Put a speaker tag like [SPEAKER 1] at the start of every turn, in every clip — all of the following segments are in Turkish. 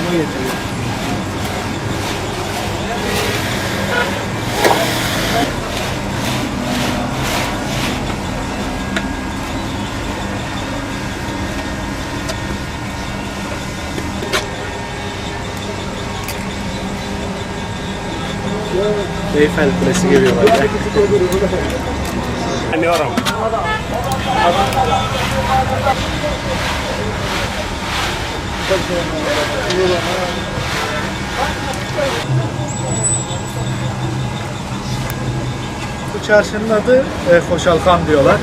[SPEAKER 1] devamı getiriyor. Eyfel Kulesi geliyor bence.
[SPEAKER 2] Anlıyorum.
[SPEAKER 1] Bu çarşının adı Hoşalkan diyorlar.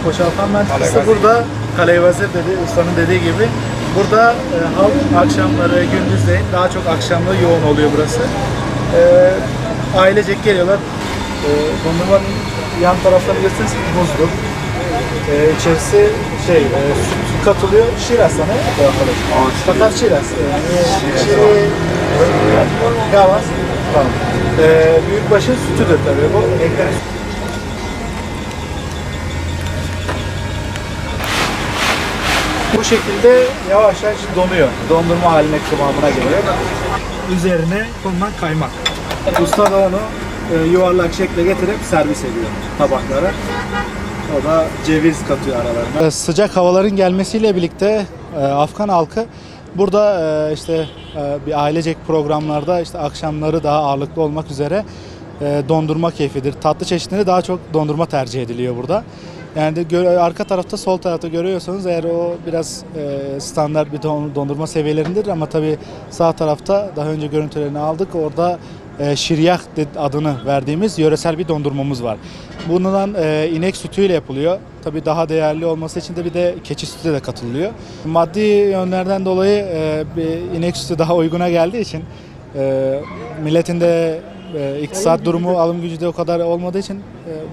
[SPEAKER 1] Hoşalkan mentıkası burada Kaleyvazir dedi, ustanın dediği gibi. Burada halk akşamları, gündüzleyin daha çok akşamları yoğun oluyor burası. Ailecek geliyorlar. Dondurmanın yan taraflarını gösterirsin buzlu. İçerisi süt katılıyor. Şiraz sana. Fakat şiraz. Gavaz. Tamam. Büyükbaşın sütüdür tabii bu. Bu şekilde yavaş yavaş donuyor. Dondurma haline kıvamına geliyor. Üzerine konulan kaymak. Usta da onu yuvarlak şekle getirip servis ediyor tabaklara. O da ceviz katıyor aralarına. Sıcak havaların gelmesiyle birlikte Afgan halkı burada bir ailecek programlarda akşamları daha ağırlıklı olmak üzere dondurma keyfidir. Tatlı çeşitleri daha çok dondurma tercih ediliyor burada. Yani arka tarafta, sol tarafta görüyorsanız eğer o biraz standart bir dondurma seviyelerindedir ama tabii sağ tarafta daha önce görüntülerini aldık. Orada şiryak adını verdiğimiz yöresel bir dondurmamız var. Bundan inek sütüyle yapılıyor. Tabii daha değerli olması için de bir de keçi sütü de katılıyor. Maddi yönlerden dolayı inek sütü daha uyguna geldiği için milletin de iktisat durumu, alım gücü de o kadar olmadığı için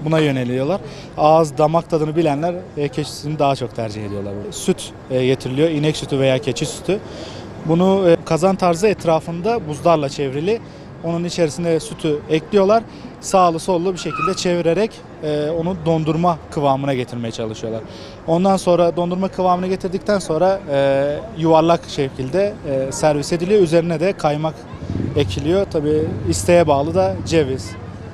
[SPEAKER 1] buna yöneliyorlar. Ağız, damak tadını bilenler keçi sütünü daha çok tercih ediyorlar. Süt getiriliyor, inek sütü veya keçi sütü. Bunu kazan tarzı etrafında buzlarla çevrili. Onun içerisine sütü ekliyorlar. Sağlı sollu bir şekilde çevirerek onu dondurma kıvamına getirmeye çalışıyorlar. Ondan sonra dondurma kıvamına getirdikten sonra yuvarlak şekilde servis ediliyor. Üzerine de kaymak ekiliyor. Tabii isteğe bağlı da ceviz,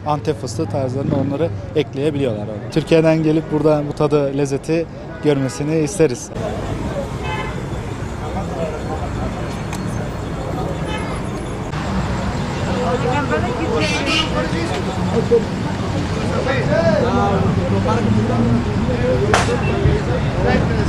[SPEAKER 1] Antep fıstığı tarzlarında onları ekleyebiliyorlar. Türkiye'den gelip burada bu tadı, lezzeti görmesini isteriz.
[SPEAKER 3] Hey!